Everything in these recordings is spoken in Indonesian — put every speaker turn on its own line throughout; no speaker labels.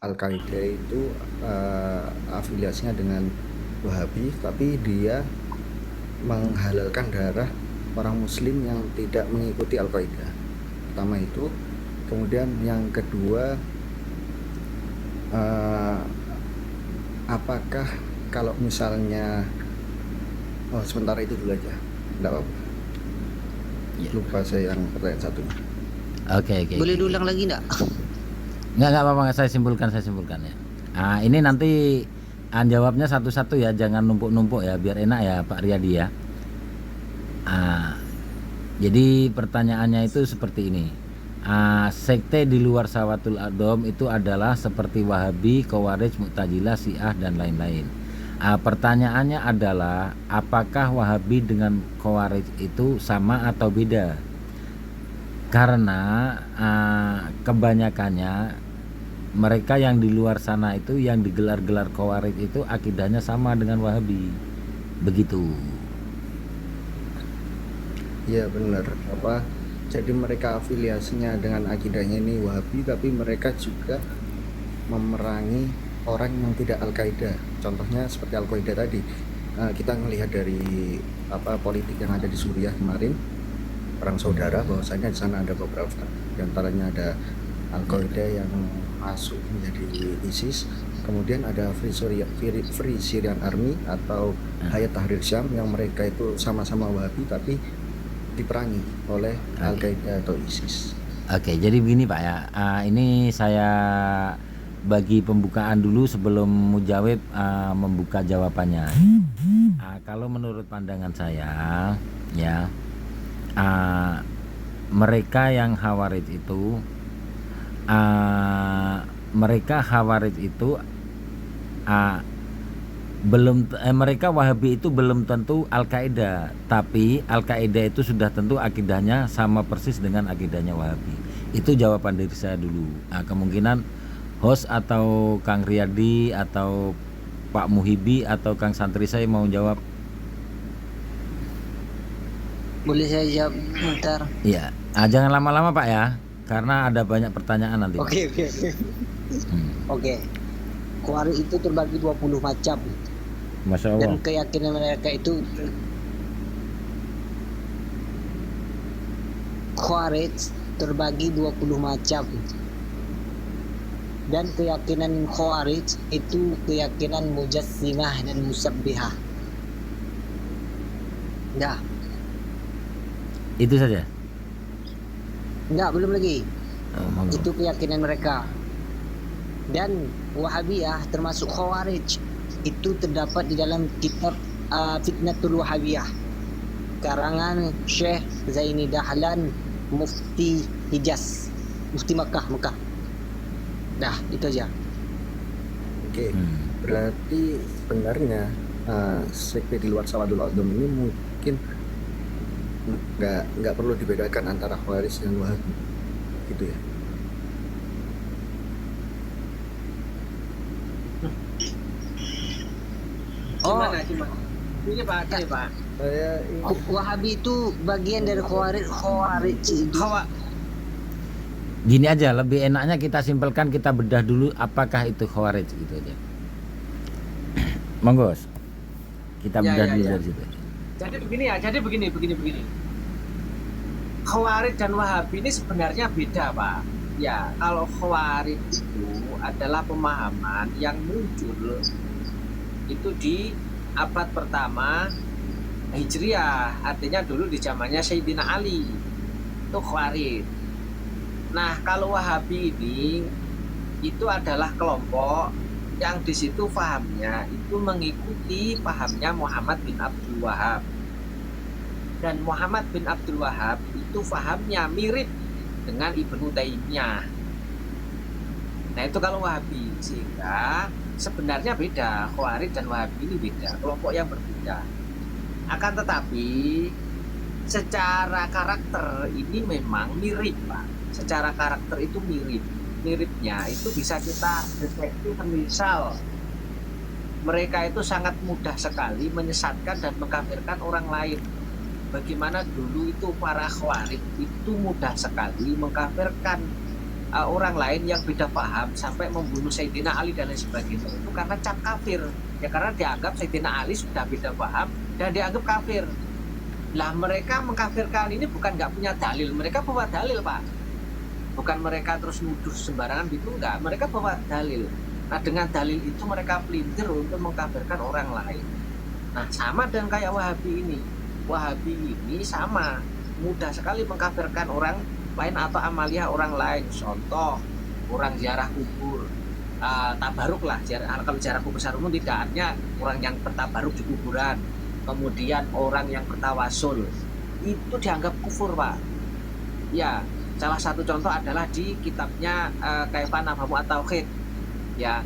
Al-Qaeda itu afiliasinya dengan Wahabi, tapi dia menghalalkan darah orang Muslim yang tidak mengikuti Al-Qaeda. Pertama itu, kemudian yang kedua, apakah kalau misalnya sementara itu dulu aja, enggak apa-apa.
Ya.
Lupa saya yang pertanyaan satunya.
Oke.
Boleh diulang lagi enggak?
Nggak apa-apa, saya simpulkan ya. Ini nanti jawabnya satu-satu ya, jangan numpuk-numpuk ya, biar enak ya Pak Riyadi ya. Jadi pertanyaannya itu seperti ini. Sekte di luar Sawatul Adom itu adalah seperti Wahabi, Khawarij, Mu'tazilah, Syiah dan lain-lain. Pertanyaannya adalah apakah Wahabi dengan Khawarij itu sama atau beda? Karena kebanyakannya mereka yang di luar sana itu yang digelar-gelar Khawarij itu akidahnya sama dengan Wahabi, begitu.
Iya benar. Jadi mereka afiliasinya dengan akidahnya ini Wahabi, tapi mereka juga memerangi orang yang tidak Al-Qaeda. Contohnya seperti Al-Qaeda tadi. Kita melihat dari politik yang ada di Suriah kemarin, perang saudara, bahwasanya di sana ada beberapa, di antaranya ada Al-Qaeda yang masuk menjadi ISIS, kemudian ada Free Syrian Army atau Hayat Tahrir Syam yang mereka itu sama-sama Wahabi tapi diperangi oleh Al-Qaeda atau ISIS.
Oke, jadi begini Pak ya, ini saya bagi pembukaan dulu sebelum Mujawib membuka jawabannya. Kalau menurut pandangan saya ya, mereka yang Khawarij itu mereka Wahabi itu belum tentu Al-Qaeda, tapi Al-Qaeda itu sudah tentu akidahnya sama persis dengan akidahnya Wahabi. Itu jawaban dari saya dulu. Kemungkinan host atau Kang Riyadi atau Pak Muhibi atau Kang Santri saya mau jawab.
Boleh saya jawab bentar?
Iya, jangan lama-lama Pak ya, karena ada banyak pertanyaan nanti.
Oke. Oke. Khawarij itu terbagi 20 macam.
Masya Allah.
Dan keyakinan mereka itu Khawarij terbagi 20 macam. Dan keyakinan Khawarij itu keyakinan Mujassimah dan Musabbihah. Enggak.
Itu saja?
Enggak, belum lagi. Itu keyakinan mereka. Dan Wahabiyah termasuk Khawarij itu terdapat di dalam kitab Fitnatul Wahabiyah karangan Syekh Zaini Dahlan, Mufti Hijaz, Mufti Makkah. Dah, itu aja.
Oke. Berarti sebenarnya sekte di luar Sawatul Adom ini mungkin nggak perlu dibedakan antara Khawarij dan Wahabi, gitu ya.
Gimana?
Ini Pak.
Wahabi itu bagian dari Khawarij itu.
Gini aja, lebih enaknya kita simpelkan, kita bedah dulu apakah itu Khawarij gitu aja. Monggo. Kita bedah dulu dari situ.
Jadi begini. Khawarij dan Wahabi ini sebenarnya beda, Pak. Ya, kalau Khawarij itu adalah pemahaman yang muncul itu di abad pertama Hijriah, artinya dulu di zamannya Sayyidina Ali. Itu Khawarij. Nah, kalau Wahabi ini itu adalah kelompok yang di situ pahamnya itu mengikuti pahamnya Muhammad bin Abdul Wahab. Dan Muhammad bin Abdul Wahab itu pahamnya mirip dengan Ibnu Taimiyah. Nah, itu kalau Wahabi, sehingga sebenarnya beda. Khawarij dan Wahabi ini beda, kelompok yang berbeda. Akan tetapi secara karakter ini memang mirip, Pak. Secara karakter itu mirip. Miripnya itu bisa kita deteksi. Misal mereka itu sangat mudah sekali menyesatkan dan mengkafirkan orang lain. Bagaimana dulu itu para Khawarij itu mudah sekali mengkafirkan orang lain yang beda paham sampai membunuh Sayyidina Ali dan lain sebagainya itu karena cap kafir. Ya karena dianggap Sayyidina Ali sudah beda paham dan dianggap kafir. Lah mereka mengkafirkan ini bukan nggak punya dalil, mereka bawa dalil Pak. Bukan mereka terus nuduh sembarangan gitu, enggak, mereka bawa dalil. Nah dengan dalil itu mereka pelintir untuk mengkafirkan orang lain. Nah sama dengan kayak Wahabi ini. Wahabi ini sama, mudah sekali mengkafirkan orang lain atau amalia orang lain. Contoh, orang ziarah kubur, tabaruk lah. Kalau ziarah kubur secara umum tidak, artinya orang yang bertabaruk di kuburan. Kemudian orang yang bertawasul, itu dianggap kufur Pak. Ya, salah satu contoh adalah di kitabnya Kaifa Nafhamu At-Tauhid. Ya,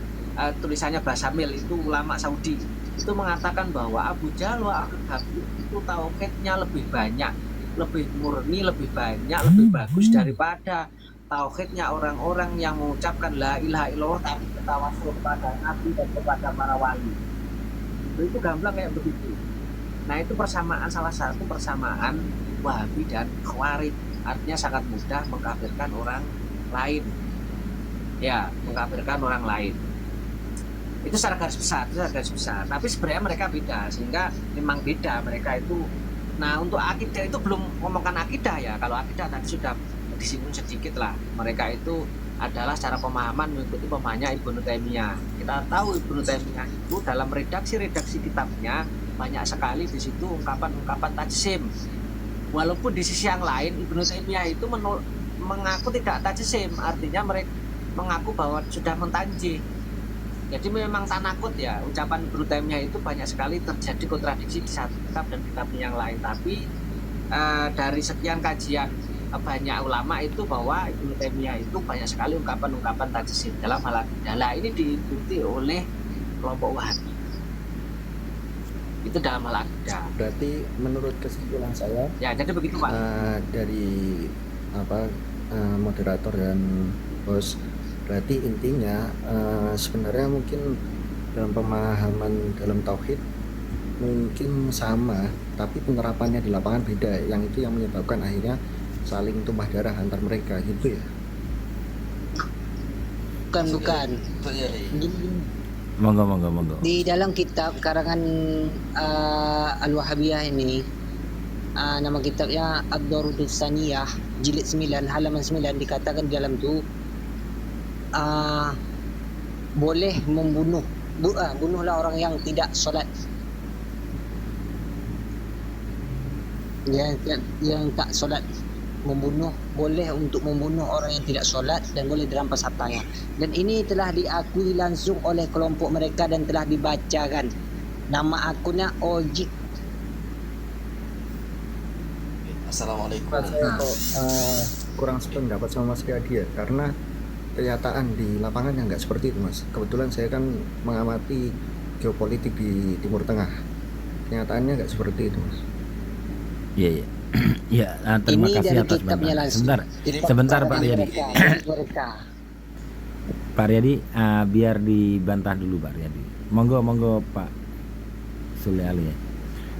tulisannya Basamil, itu ulama Saudi. Itu mengatakan bahwa Abu Jahal wa Habib itu tauhidnya lebih banyak, lebih murni, lebih banyak, lebih bagus daripada tauhidnya orang-orang yang mengucapkan la ilaha illallah tapi bertawasul kepada Nabi dan kepada para wali. Itu gamblang kayak begitu. Nah itu persamaan, salah satu persamaan Wahabi dan Khawarij. Artinya sangat mudah mengkafirkan orang lain. Ya, mengkafirkan orang lain. Itu secara garis besar. Tapi sebenarnya mereka beda, sehingga memang beda mereka itu. Nah untuk akidah itu belum ngomongkan akidah ya. Kalau akidah tadi sudah disinggung sedikit lah. Mereka itu adalah secara pemahaman mengikuti pemahamannya Ibnu Taimiyah. Kita tahu Ibnu Taimiyah itu dalam redaksi kitabnya banyak sekali di situ ungkapan-ungkapan tajsim. Walaupun di sisi yang lain Ibnu Taimiyah itu mengaku tidak tajsim, artinya mereka mengaku bahwa sudah mentanjih. Jadi memang tanakut ya, ucapan Ibnu Taimiyah itu banyak sekali terjadi kontradiksi di satu kitab dan kitab yang lain. Tapi dari sekian kajian banyak ulama itu bahwa Ibnu Taimiyah itu banyak sekali ungkapan-ungkapan tajsim dalam hal akidah. Ini diikuti oleh kelompok Wahabi. Itu dalam hal akidah.
Berarti menurut kesimpulan saya
Ya, jadi begitu Pak.
Dari moderator dan host, berarti intinya sebenarnya mungkin dalam pemahaman dalam tauhid mungkin sama, tapi penerapannya di lapangan beda. Yang itu yang menyebabkan akhirnya saling tumpah darah antar mereka gitu ya.
Bukan.
Monggo.
Di dalam kitab karangan Al-Wahabiyah ini, nama kitabnya Ad-Darudus Saniyah, jilid 9 halaman 9, dikatakan di dalam itu boleh membunuh, bunuhlah orang yang tidak solat, yang tak solat. Membunuh, boleh untuk membunuh orang yang tidak solat dan boleh dirampas hartanya. Dan ini telah diakui langsung oleh kelompok mereka dan telah dibacakan. Nama akunnya Ojik.
Assalamualaikum.
Saya kok kurang sependapat sama Mas Riyadi ya, karena kenyataan di lapangannya nggak seperti itu Mas. Kebetulan saya kan mengamati geopolitik di Timur Tengah. Kenyataannya nggak seperti itu Mas.
Iya. Ya, terima
Ini
kasih
dari
atas
kitabnya
bantuan.
langsung.
Sebentar Pak Riyadi.
Mereka.
Pak Riyadi, biar dibantah dulu Pak Riyadi. Monggo Pak Sule Ali ya.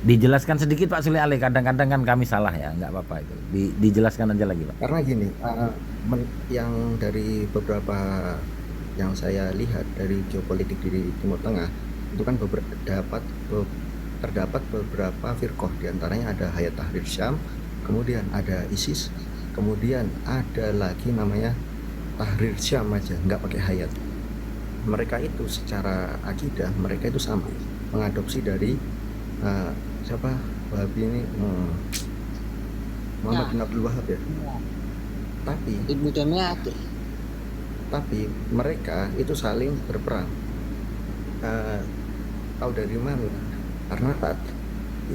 Dijelaskan sedikit Pak Sule Ali, kadang-kadang kan kami salah ya, nggak apa-apa itu. Dijelaskan aja lagi Pak.
Karena gini, yang dari beberapa yang saya lihat dari geopolitik di Timur Tengah itu kan terdapat beberapa firqah, diantaranya ada Hayat Tahrir Syam, kemudian ada ISIS, kemudian ada lagi namanya Tahrir Syam aja, nggak pakai Hayat. Mereka itu secara akidah mereka itu sama, mengadopsi dari siapa Wahabi ini, Muhammad bin Abdul Wahab ya.
Ibnu Taimiyah.
Tapi mereka itu saling berperang. Tahu dari mana? Karena saat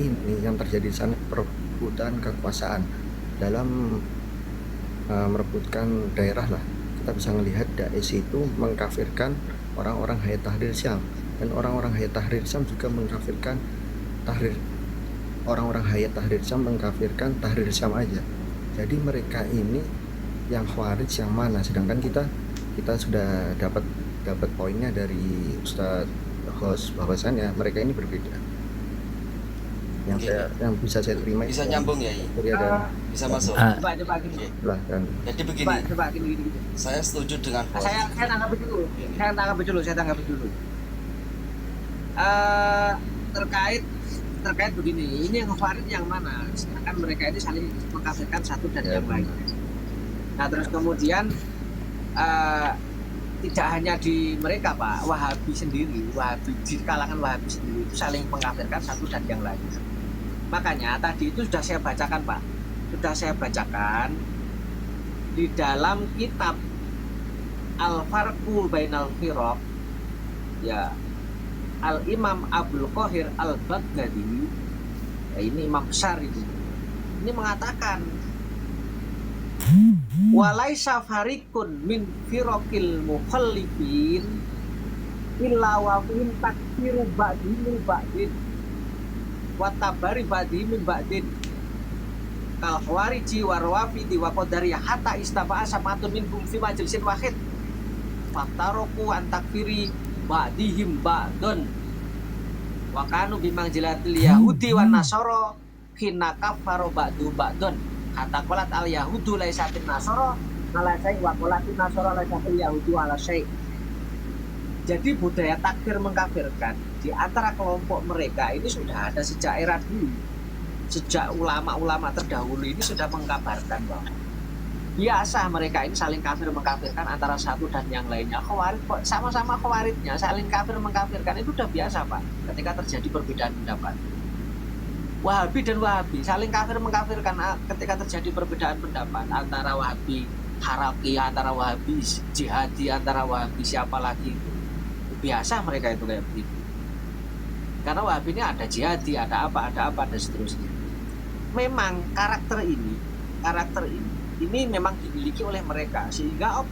ini yang terjadi di sana perebutan kekuasaan dalam merebutkan daerah lah. Kita bisa melihat Daesh itu mengkafirkan orang-orang Hayat Tahrir Syam, dan orang-orang Hayat Tahrir Syam juga mengkafirkan orang-orang Hayat Tahrir Syam mengkafirkan Tahrir Syam aja. Jadi mereka ini yang Khawarij yang mana? Sedangkan kita sudah dapat poinnya dari Ustadz host bahwasannya mereka ini berbeda. yang bisa saya terima
Bisa
itu
nyambung ya,
Surya dan
bisa masuk.
Coba gini.
Oke.
silahkan.
Jadi begini,
Coba gini.
saya setuju dengan
Nah,
bos.
saya tanggapi dulu. Saya tanggapi dulu. Eh, terkait begini, ini yang khawarit yang mana? Sedangkan mereka ini saling mengkafirkan satu dan
Ya,
yang lain. Nah, terus kemudian eh, tidak hanya di mereka, Pak, Wahabi di kalangan Wahabi sendiri itu saling mengkafirkan satu dan yang lain. Makanya tadi itu sudah saya bacakan, Pak. Sudah saya bacakan di dalam kitab Al-Farqu Bainal Firaq, ya, Al-Imam Abdul Qahir Al-Baghdadi, ya, ini imam besar itu. Ini mengatakan walaisa farikun min firaqil mukhallifin illa wa fihim takfiru ba'dihim min ba'din wa tabari ba'dihim min ba'din kal khawariji wa rawafidi wa qadariyah hatta istaba'a samatun minhum fi majlisin wahid fataroku an takfiri ba'dihim ba'dun wa kanu bimangjilatil yahudi wa nasara hina kafaru ba'du ba'dun kata kolat al yahudu laisatin nasara ala syai wa qolatin nasara laisatil yahudu ala syai. Jadi budaya takfir mengkafirkan di antara kelompok mereka ini sudah ada sejak era dulu. Sejak ulama-ulama terdahulu ini sudah mengkabarkan bahwa biasa mereka ini saling kafir mengkafirkan antara satu dan yang lainnya. Khawarij sama-sama khawarijnya saling kafir mengkafirkan itu udah biasa, Pak, ketika terjadi perbedaan pendapat. Wahabi dan Wahabi saling kafir mengkafirkan ketika terjadi perbedaan pendapat antara Wahabi Haraki, antara Wahabi Jihadi, antara Wahabi siapa lagi itu. Biasa mereka itu kayak begitu. Karena Wahabi ini ada Jihadi, ada apa dan seterusnya. Memang karakter ini memang dimiliki oleh mereka sehingga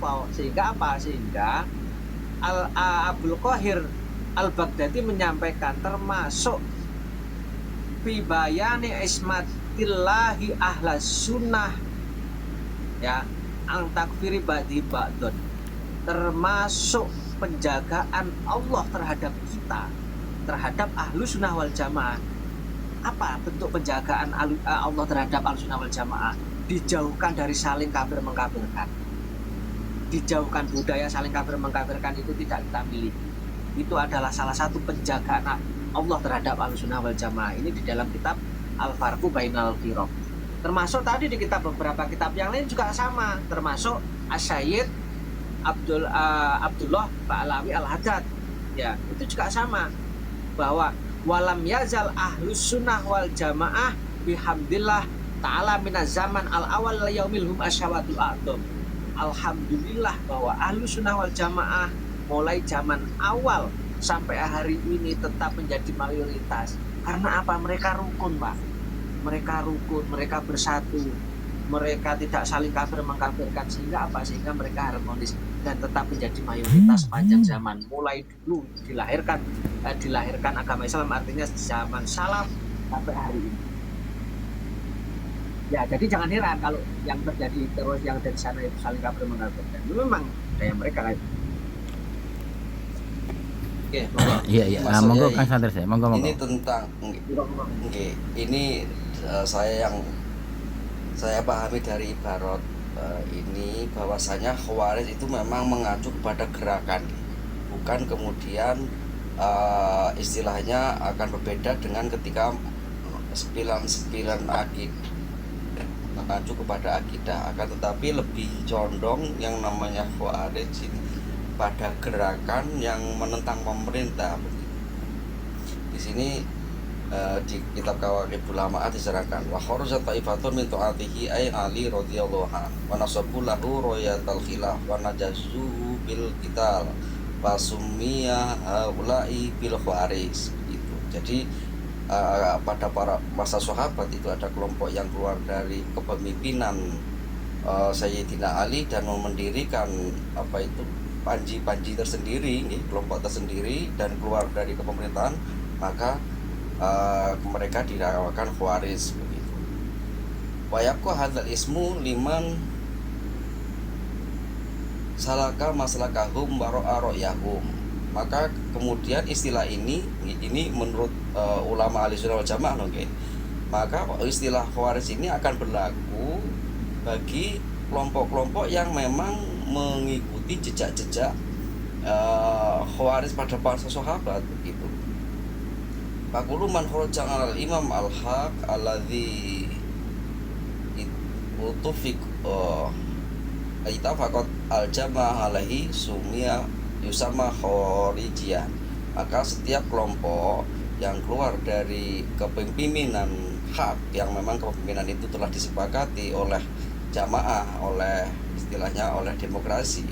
Abdul Qahir Al-Baghdadi menyampaikan termasuk fi bayani ismatillahi ahlas sunnah, ya, ang takfiri ba'di ba'dun, termasuk penjagaan Allah terhadap kita, terhadap ahlu sunnah wal jamaah. Apa bentuk penjagaan Allah terhadap ahlu sunnah wal jamaah? Dijauhkan dari saling kafir mengkafirkan, dijauhkan budaya saling kafir mengkafirkan, itu tidak kita miliki. Itu adalah salah satu penjagaan Allah terhadap Ahlussunnah wal Jamaah. Ini di dalam kitab Al-Farqu Bainal Firaq. Termasuk tadi di beberapa kitab yang lain juga sama, termasuk Asy-Syaikh Abdullah Ba'alawi Al-Haddad. Ya, itu juga sama bahwa walam yazal Ahlussunnah wal Jamaah bihamdillah ta'ala minaz zaman al-awwal yaumil hum asyawatul a'dham. Alhamdulillah bahwa Ahlussunnah wal Jamaah mulai zaman awal sampai hari ini tetap menjadi mayoritas. Karena apa? Mereka rukun, Pak. Mereka rukun, mereka bersatu, mereka tidak saling kafir mengkafirkan, sehingga apa? Sehingga mereka harmonis dan tetap menjadi mayoritas panjang zaman. Mulai dulu dilahirkan agama Islam, artinya zaman salaf sampai hari ini. Ya, jadi jangan heran kalau yang terjadi terus yang dari sana itu saling kafir mengkafirkan. Itu memang daya mereka kayak.
Oke, monggo.
Iya.
Mas
Monggo
Yai.
Kang Santer saya. Monggo.
Ini tentang ini yang saya pahami dari ibarat ini bahwasanya Khawarij itu memang mengacu kepada gerakan, bukan kemudian istilahnya akan berbeda dengan ketika 99 akidah mengacu kepada akidah, akan tetapi lebih condong yang namanya Khawarij ini pada gerakan yang menentang pemerintah. Di sini di kitab Kawakib Ulama diserahkan wa kharajat taifatun min ta'atihi ay Ali radhiyallahu anhu wa nasabu lahu royatal khilaf wa najazuhu bil qital wa summiya haula'i bil khawarij. Itu jadi pada para masa sahabat itu ada kelompok yang keluar dari kepemimpinan Sayyidina Ali dan mendirikan apa itu panji tersendiri, kelompok tersendiri, dan keluar dari kepemerintahan, maka mereka dinamakan Khawarij begitu. Wa yaqu hadzal ismu liman salaka maslakahum wa ra'a ra'yahum. Maka kemudian istilah ini menurut ulama Ahlussunnah wal Jamaah, oke. Maka istilah Khawarij ini akan berlaku bagi kelompok-kelompok yang memang mengikuti jejak-jejak Khawarij pada para sahabat begitu. Faqulu man kharaja 'alal imam al-haq alladzi utufiq itafaqat al-jamaah alaihi sumia yusama kharijiyan. Maka setiap kelompok yang keluar dari kepemimpinan hak, yang memang kepemimpinan itu telah disepakati oleh jamaah, oleh istilahnya oleh demokrasi,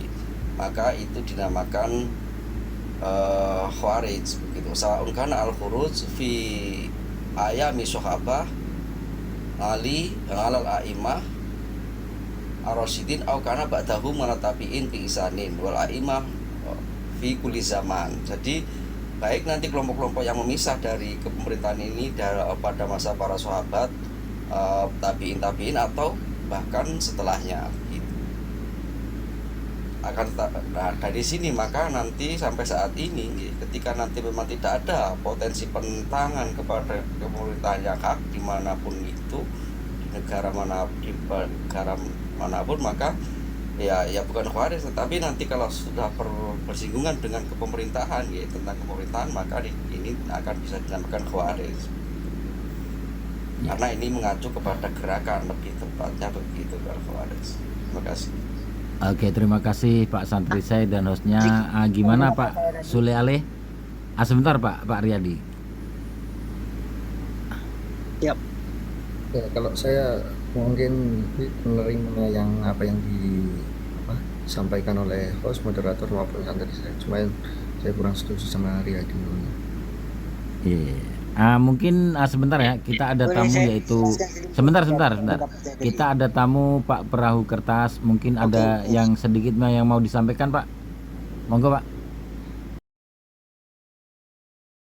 maka itu dinamakan Khawarij begitu. Sa'un kana al-khuruj fi ayami sahabah ali alal a'immah ar-rasyidin au kana ba'dahum manatabiin bi isanin wal a'immah fi kulli zaman. Jadi baik nanti kelompok-kelompok yang memisah dari kepemerintahan ini pada masa para sahabat, tabiin atau bahkan setelahnya gitu. Nah, dari sini maka nanti sampai saat ini ketika nanti memang tidak ada potensi penentangan kepada pemerintahan yang hak dimanapun itu, di negara manapun, maka ya bukan Khawarij, tetapi nanti kalau sudah bersinggungan dengan kepemerintahan ya, tentang pemerintahan, maka ini akan bisa dinamakan Khawarij karena ini mengacu kepada gerakan, lebih tepatnya begitu kalau Khawarij. Terima kasih.
Oke, terima kasih Pak Santri saya dan hostnya. Gimana Pak Sule Ale? Sebentar Pak Riyadi.
Yap.
Ya, kalau saya mungkin menerima yang disampaikan oleh host, moderator maupun santri saya. Cuma saya kurang setuju sama Riyadi.
Iya. Mungkin sebentar ya, kita ada tamu yaitu sebentar. Kita ada tamu Pak Perahu Kertas, mungkin ada yang sedikit yang mau disampaikan Pak. Monggo Pak.